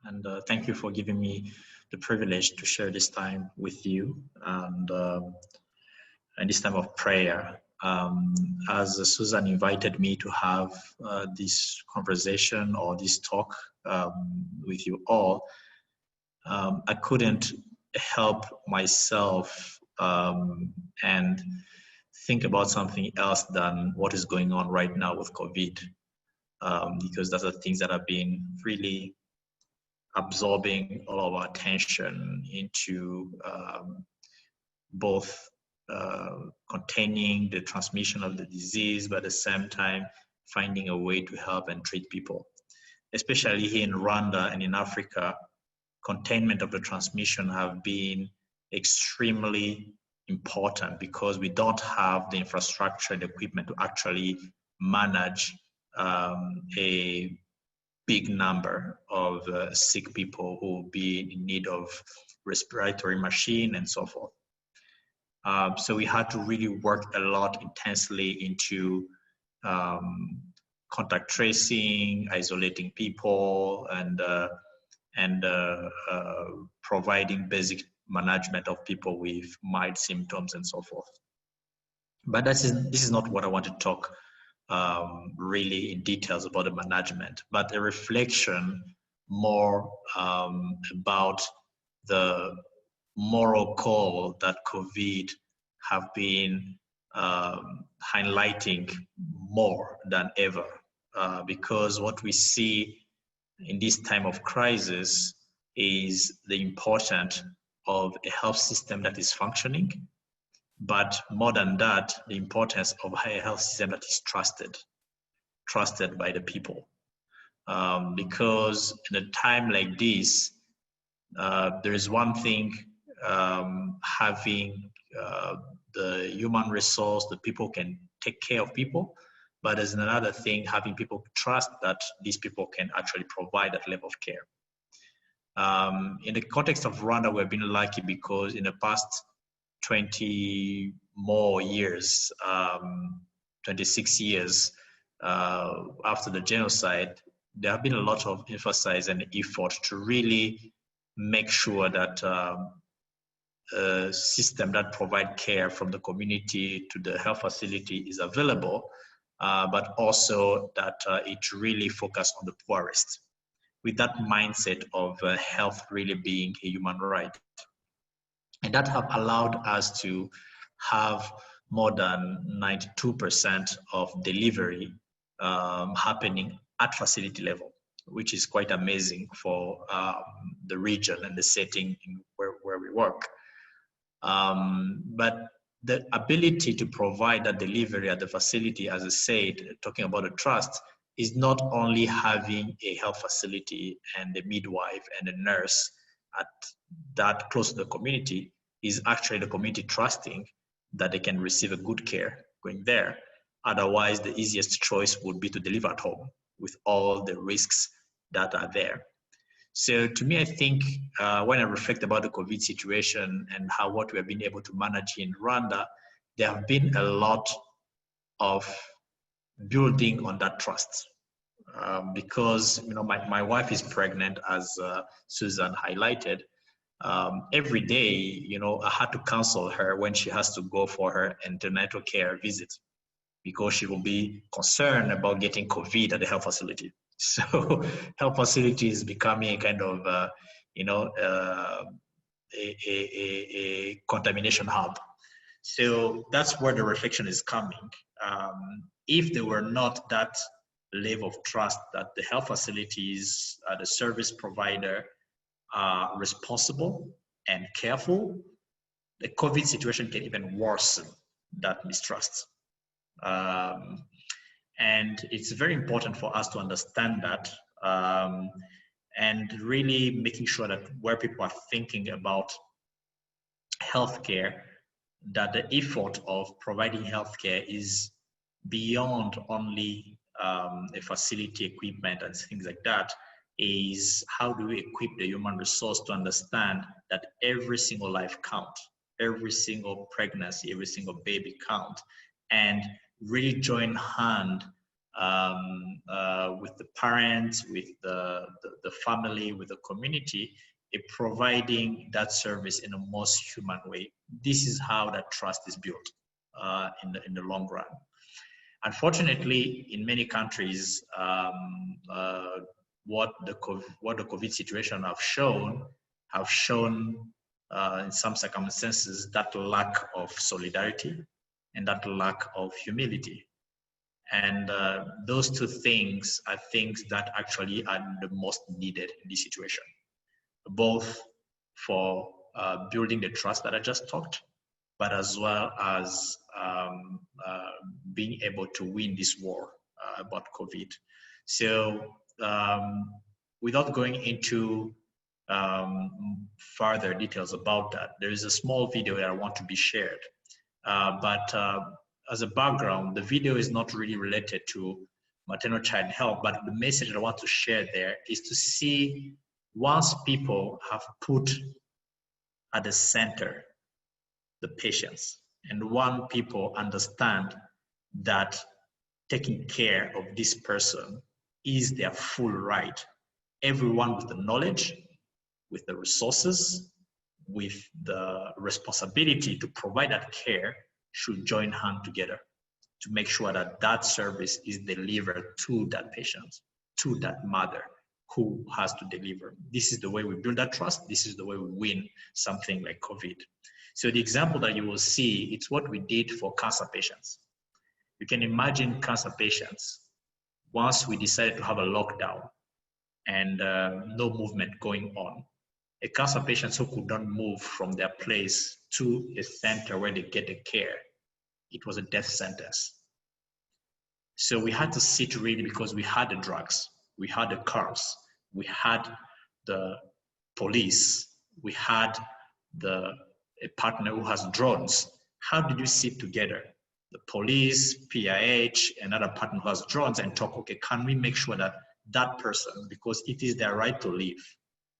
And thank you for giving me the privilege to share this time with you and this time of prayer. As Susan invited me to have this conversation or this talk with you all, I couldn't help myself and think about something else than what is going on right now with COVID, because those are things that have been really absorbing all of our attention into both containing the transmission of the disease, but at the same time finding a way to help and treat people. Especially here in Rwanda and in Africa, containment of the transmission have been extremely important because we don't have the infrastructure and equipment to actually manage a big number of sick people who will be in need of respiratory machine and so forth. So we had to really work a lot intensely into contact tracing, isolating people, and providing basic management of people with mild symptoms and so forth. But this is not what I want to talk really in details about the management, but a reflection more about the moral call that COVID have been highlighting more than ever, because what we see in this time of crisis is the importance of a health system that is functioning, but more than that, the importance of a health system that is trusted by the people. Because in a time like this, there is one thing, having the human resource, the people can take care of people, but there's another thing, having people trust that these people can actually provide that level of care. In the context of Rwanda, we've been lucky because in the past 20 more years, 26 years after the genocide, there have been a lot of emphasis and effort to really make sure that a system that provide care from the community to the health facility is available, but also that it really focus on the poorest, with that mindset of health really being a human right. And that have allowed us to have more than 92% of delivery happening at facility level, which is quite amazing for the region and the setting where we work. But the ability to provide that delivery at the facility, as I said, talking about the trust, is not only having a health facility and a midwife and a nurse at that close to the community, is actually the community trusting that they can receive a good care going there. Otherwise, the easiest choice would be to deliver at home with all the risks that are there. So to me, I think when I reflect about the COVID situation and how what we have been able to manage in Rwanda, there have been a lot of building on that trust. Because my wife is pregnant, as Susan highlighted. Every day, I had to counsel her when she has to go for her antenatal care visit, because she will be concerned about getting COVID at the health facility. So health facility is becoming a kind of, a contamination hub. So that's where the reflection is coming. If there were not that level of trust that the health facilities, the service provider are responsible and careful, the COVID situation can even worsen that mistrust. And it's very important for us to understand that, and really making sure that where people are thinking about healthcare, that the effort of providing healthcare is beyond only a facility, equipment, and things like that. Is how do we equip the human resource to understand that every single life counts, every single pregnancy, every single baby counts, and really join hand with the parents, with the family, with the community, providing that service in the most human way. This is how that trust is built in the long run. Unfortunately, in many countries, what the COVID situation have shown in some circumstances that lack of solidarity and that lack of humility. And those two things are things that actually are the most needed in this situation, both for building the trust that I just talked, but as well as being able to win this war about COVID. So without going into further details about that, there is a small video that I want to be shared. But as a background, the video is not really related to maternal child health, but the message that I want to share there is to see, once people have put at the center the patients, and when people understand that taking care of this person is their full right, everyone with the knowledge, with the resources, with the responsibility to provide that care should join hands together to make sure that that service is delivered to that patient, to that mother who has to deliver. This is the way we build that trust. This is the way we win something like COVID. So the example that you will see, it's what we did for cancer patients. You can imagine cancer patients, once we decided to have a lockdown and no movement going on, a cancer patients who could not move from their place to a center where they get the care, it was a death sentence. So we had to sit really, because we had the drugs, we had the cars, we had the police, we had a partner who has drones. How did you sit together? The police, PIH, another partner who has drones, and talk, okay, can we make sure that that person, because it is their right to live,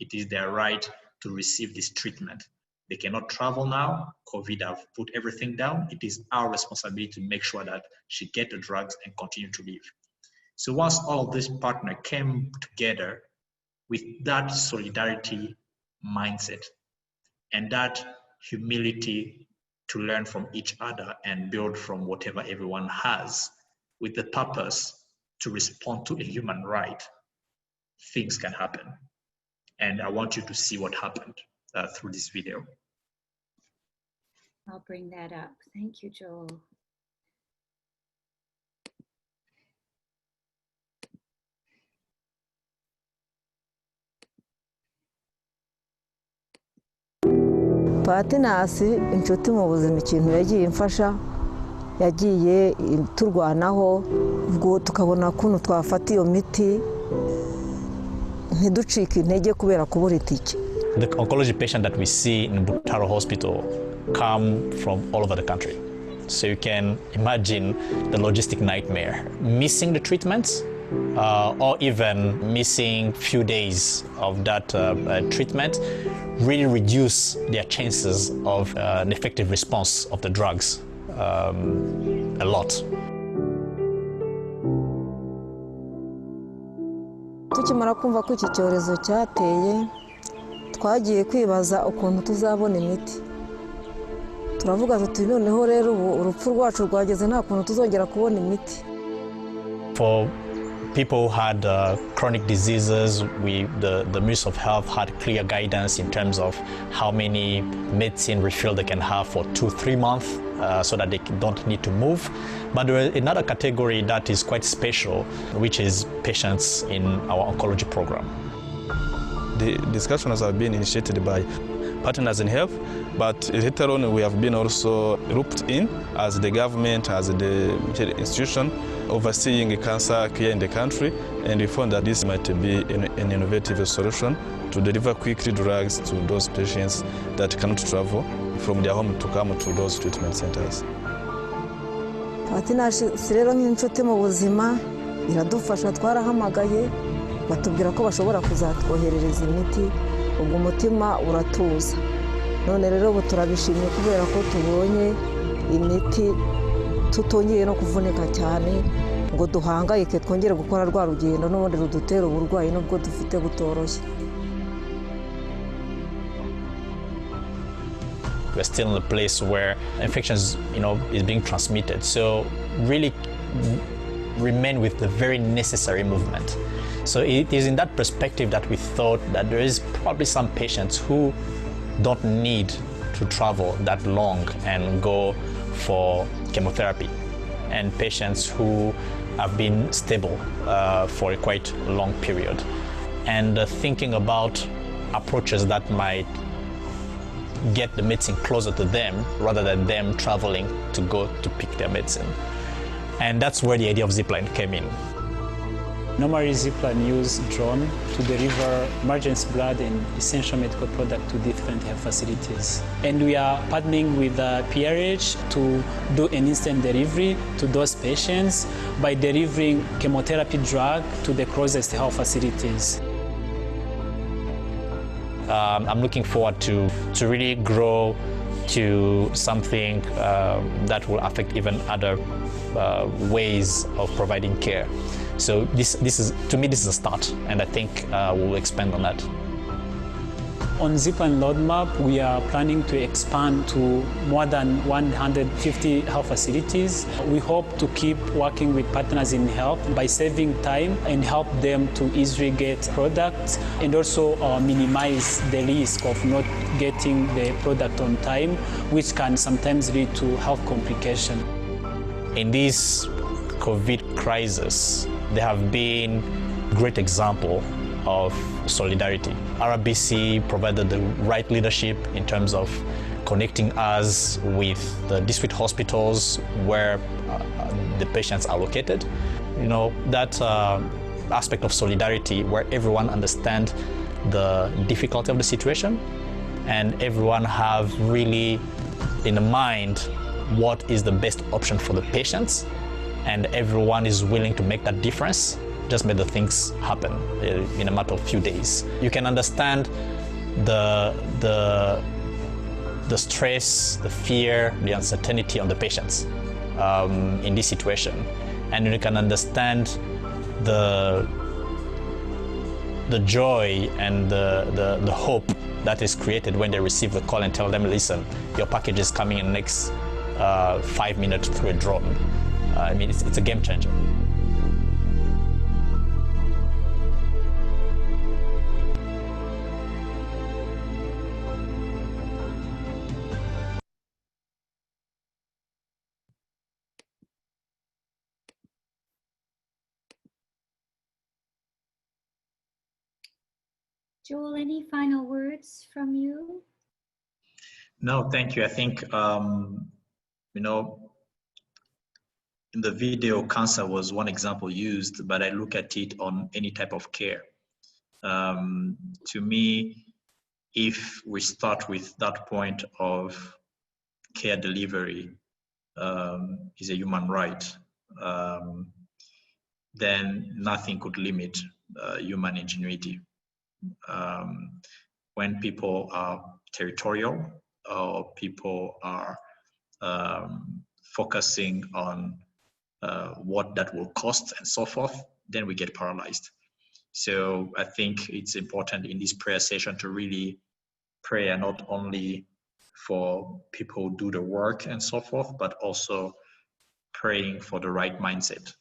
it is their right to receive this treatment. They cannot travel now. COVID have put everything down. It is our responsibility to make sure that she get the drugs and continue to live. So once all of this partner came together with that solidarity mindset and that humility to learn from each other and build from whatever everyone has, with the purpose to respond to a human right, things can happen. And I want you to see what happened through this video. I'll bring that up. Thank you, Joel. Patinasi inshuti mu buzima ikintu yagiye imfasha, yagiye turwanaho ubwo tukabona kuntu twafata iyo miti ntiducike intege kubera kubura itike. The oncology patient that we see in Butaro Hospital come from all over the country. So you can imagine the logistic nightmare. Missing the treatments or even missing few days of that treatment really reduce their chances of an effective response of the drugs a lot. Tukimara kumva ko iki cyorezo cyateye, twagiye kwibaza ukuntu tuzabona imiti. Turavuga tuti noneho rero urupfu rwacu rwageze nta kuntu tuzongera kubona imiti. For people who had chronic diseases, the Ministry of Health had clear guidance in terms of how many medicine refill they can have for 2-3 months so that they don't need to move. But there is another category that is quite special, which is patients in our oncology program. The discussions have been initiated by partners in health, but later on we have been also looped in as the government, as the institution overseeing cancer care in the country, and we found that this might be an innovative solution to deliver quickly drugs to those patients that cannot travel from their home to come to those treatment centers. Patinasi rero nk'inshuti mu buzima iradufasha, twarahamagaye batubwira ko bashobora kuzatwoherereza imiti, ubwo umutima uratuza. None rero ubu turabishimye kubera ko tubonye imiti tutongeye no kuvunika cyane, ngo duhangayike twongere gukora rwa rugendo n'ubundi rudutera uburwayi nubwo dufite butoroshye. We're still in a place where infections, is being transmitted. So really remain with the very necessary movement. So it is in that perspective that we thought that there is probably some patients who don't need to travel that long and go for chemotherapy, and patients who have been stable for a quite long period. And thinking about approaches that might get the medicine closer to them rather than them traveling to go to pick their medicine. And that's where the idea of Zipline came in. Normally, Zipline use drone to deliver emergency blood and essential medical product to different health facilities. And we are partnering with PRH to do an instant delivery to those patients by delivering chemotherapy drug to the closest health facilities. I'm looking forward to really grow to something that will affect even other ways of providing care. So this is, to me, this is a start, and I think we'll expand on that. On Zipline roadmap, we are planning to expand to more than 150 health facilities. We hope to keep working with partners in health by saving time and help them to easily get products, and also minimize the risk of not getting the product on time, which can sometimes lead to health complications. In this COVID crisis, there have been great example of solidarity. RBC provided the right leadership in terms of connecting us with the district hospitals where the patients are located. That aspect of solidarity where everyone understands the difficulty of the situation and everyone have really in mind what is the best option for the patients, and everyone is willing to make that difference, just made the things happen in a matter of few days. You can understand the stress, the fear, the uncertainty on the patients in this situation, and you can understand the joy and the hope that is created when they receive the call and tell them, listen, your package is coming in the next 5 minutes through a drone. I mean, it's a game changer. Joel, any final words from you? No, thank you. I think, in the video, cancer was one example used, but I look at it on any type of care. To me, if we start with that point of care delivery is a human right, then nothing could limit human ingenuity. When people are territorial or people are focusing on what that will cost and so forth, then we get paralyzed. So I think it's important in this prayer session to really pray not only for people who do the work and so forth, but also praying for the right mindset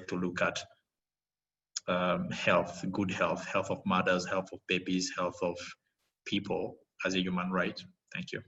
to look at health, good health of mothers, health of babies, health of people as a human right. Thank you.